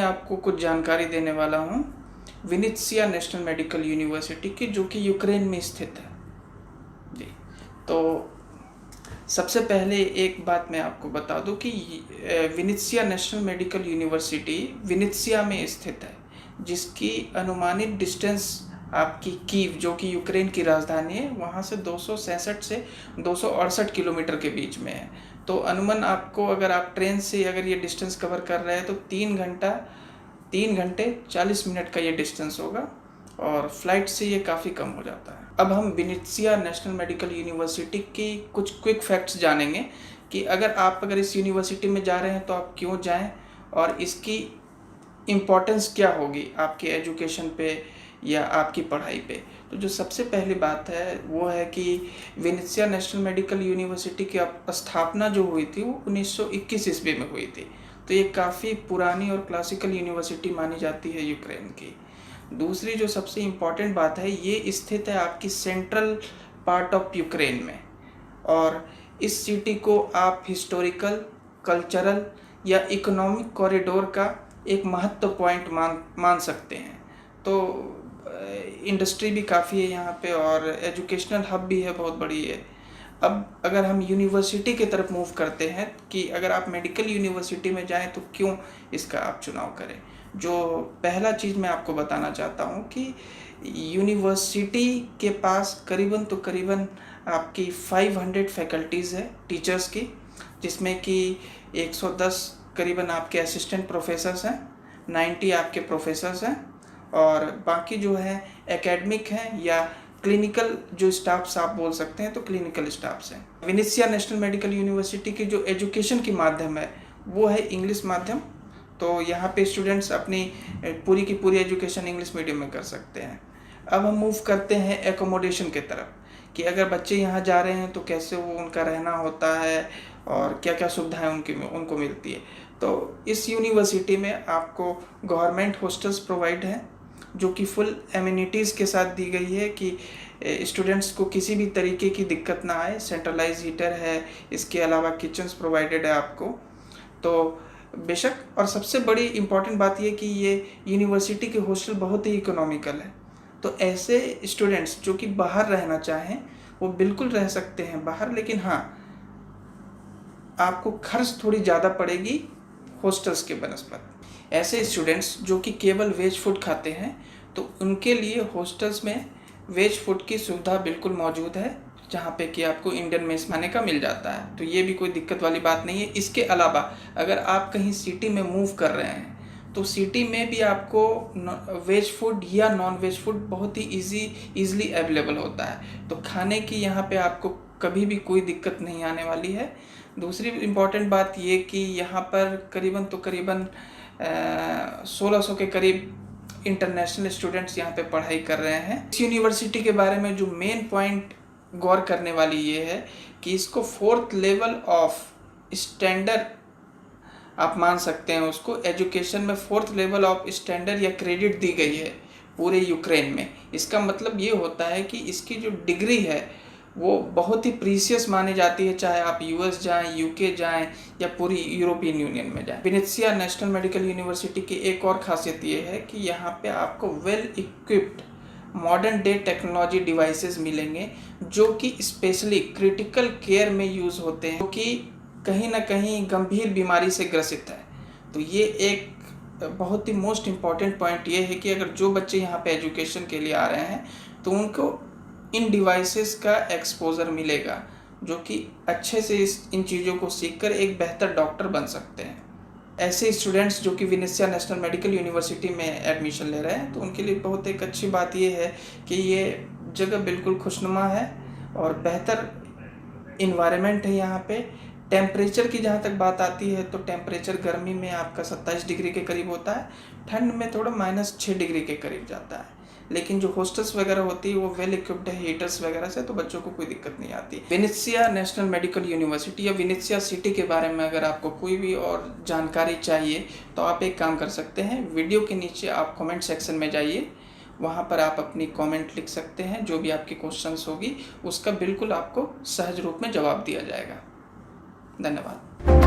मैं आपको कुछ जानकारी देने वाला हूँ विनित्सिया नेशनल मेडिकल यूनिवर्सिटी की, जो कि यूक्रेन में स्थित है जी। तो सबसे पहले एक बात मैं आपको बता दूं कि Vinnytsia national medical university Vinnytsia में स्थित है, जिसकी अनुमानित डिस्टेंस आपकी कीव, जो कि यूक्रेन की राजधानी है, वहाँ से 267 से 268 किलोमीटर के बीच में है। तो अनुमान आपको, अगर आप ट्रेन से अगर ये डिस्टेंस कवर कर रहे हैं तो 3 घंटे 40 मिनट का ये डिस्टेंस होगा, और फ्लाइट से ये काफ़ी कम हो जाता है। अब हम विनित्सिया नेशनल मेडिकल यूनिवर्सिटी की कुछ क्विक फैक्ट्स जानेंगे कि अगर इस यूनिवर्सिटी में जा रहे हैं तो आप क्यों जाएं, और इसकी इम्पोर्टेंस क्या होगी आपके एजुकेशन पे या आपकी पढ़ाई पे। तो जो सबसे पहली बात है वो है कि विनित्सिया नेशनल मेडिकल यूनिवर्सिटी की स्थापना जो हुई थी वो 1921 ईस्वी में हुई थी। तो ये काफ़ी पुरानी और क्लासिकल यूनिवर्सिटी मानी जाती है यूक्रेन की। दूसरी जो सबसे इम्पॉर्टेंट बात है, ये स्थित है आपकी सेंट्रल पार्ट ऑफ यूक्रेन में, और इस सिटी को आप हिस्टोरिकल, कल्चरल या इकोनॉमिक कॉरिडोर का एक महत्व पॉइंट मान सकते हैं। तो इंडस्ट्री भी काफ़ी है यहाँ पे, और एजुकेशनल हब भी है, बहुत बड़ी है। अब अगर हम यूनिवर्सिटी की तरफ मूव करते हैं कि अगर आप मेडिकल यूनिवर्सिटी में जाएं तो क्यों इसका आप चुनाव करें, जो पहला चीज़ मैं आपको बताना चाहता हूँ कि यूनिवर्सिटी के पास करीबन आपकी 500 फैकल्टीज़ है टीचर्स की, जिसमें कि 110 करीबन आपके असिस्टेंट प्रोफेसर्स हैं, 90 आपके प्रोफेसर्स हैं, और बाकी जो है एकेडमिक हैं या क्लिनिकल जो स्टाफ्स आप बोल सकते हैं, तो क्लिनिकल स्टाफ्स हैं। विनित्सिया नेशनल मेडिकल यूनिवर्सिटी की जो एजुकेशन की माध्यम है वो है इंग्लिश माध्यम। तो यहाँ पे स्टूडेंट्स अपनी पूरी की पूरी एजुकेशन इंग्लिश मीडियम में कर सकते हैं। अब हम मूव करते हैं एकोमोडेशन के तरफ कि अगर बच्चे यहाँ जा रहे हैं तो कैसे वो उनका रहना होता है और क्या क्या सुविधाएं उनको मिलती है। तो इस यूनिवर्सिटी में आपको गवर्नमेंट हॉस्टल्स प्रोवाइड हैं, जो कि फुल एमिनिटीज़ के साथ दी गई है कि स्टूडेंट्स को किसी भी तरीके की दिक्कत ना आए। सेंट्रलाइज हीटर है, इसके अलावा किचन्स प्रोवाइडेड है आपको। तो बेशक, और सबसे बड़ी इम्पॉर्टेंट बात ये कि ये यूनिवर्सिटी के हॉस्टल बहुत ही इकोनॉमिकल है। तो ऐसे स्टूडेंट्स जो कि बाहर रहना चाहें वो बिल्कुल रह सकते हैं बाहर, लेकिन हाँ, आपको खर्च थोड़ी ज़्यादा पड़ेगी हॉस्टल्स के बनस्पत। ऐसे स्टूडेंट्स जो कि केवल वेज फूड खाते हैं तो उनके लिए हॉस्टल्स में वेज फूड की सुविधा बिल्कुल मौजूद है, जहाँ पे कि आपको इंडियन मेस खाने का मिल जाता है। तो ये भी कोई दिक्कत वाली बात नहीं है। इसके अलावा अगर आप कहीं सिटी में मूव कर रहे हैं तो सिटी में भी आपको वेज फूड या नॉन वेज फूड बहुत ही ईजिली अवेलेबल होता है। तो खाने की यहाँ पे आपको कभी भी कोई दिक्कत नहीं आने वाली है। दूसरी इम्पॉर्टेंट बात ये कि यहाँ पर करीबन 1600 के करीब इंटरनेशनल स्टूडेंट्स यहाँ पे पढ़ाई कर रहे हैं। इस यूनिवर्सिटी के बारे में जो मेन पॉइंट गौर करने वाली ये है कि इसको 4th लेवल ऑफ स्टैंडर्ड आप मान सकते हैं उसको। एजुकेशन में 4th लेवल ऑफ स्टैंडर्ड या क्रेडिट दी गई है पूरे यूक्रेन में। इसका मतलब ये होता है कि इसकी जो डिग्री है वो बहुत ही प्रीशियस मानी जाती है, चाहे आप यूएस जाएं, यूके जाएं या पूरी यूरोपियन यूनियन में जाएं। विनित्सिया नेशनल मेडिकल यूनिवर्सिटी की एक और खासियत ये है कि यहाँ पे आपको well equipped modern day technology devices मिलेंगे, जो कि स्पेशली क्रिटिकल केयर में यूज़ होते हैं, जो कि कहीं ना कहीं गंभीर बीमारी से ग्रसित है। तो ये एक बहुत ही मोस्ट इम्पॉर्टेंट पॉइंट ये है कि अगर जो बच्चे यहाँ पे एजुकेशन के लिए आ रहे हैं तो उनको इन डिवाइसेस का एक्सपोजर मिलेगा, जो कि अच्छे से इन चीज़ों को सीखकर एक बेहतर डॉक्टर बन सकते हैं। ऐसे स्टूडेंट्स जो कि विनित्सिया नेशनल मेडिकल यूनिवर्सिटी में एडमिशन ले रहे हैं तो उनके लिए बहुत एक अच्छी बात ये है कि ये जगह बिल्कुल खुशनुमा है और बेहतर इन्वायरमेंट है यहाँ पे। टेम्परेचर की जहाँ तक बात आती है तो टेम्परेचर गर्मी में आपका 27 डिग्री के करीब होता है, ठंड में थोड़ा -6 डिग्री के करीब जाता है। लेकिन जो हॉस्टल्स वगैरह होती है वो वेल इक्विप्ड है हीटर्स वगैरह से, तो बच्चों को कोई दिक्कत नहीं आती। विनित्सिया नेशनल मेडिकल यूनिवर्सिटी या विनित्सिया सिटी के बारे में अगर आपको कोई भी और जानकारी चाहिए तो आप एक काम कर सकते हैं, वीडियो के नीचे आप कमेंट सेक्शन में जाइए, वहाँ पर आप अपनी कमेंट लिख सकते हैं। जो भी आपकी क्वेश्चंस होगी उसका बिल्कुल आपको सहज रूप में जवाब दिया जाएगा। धन्यवाद।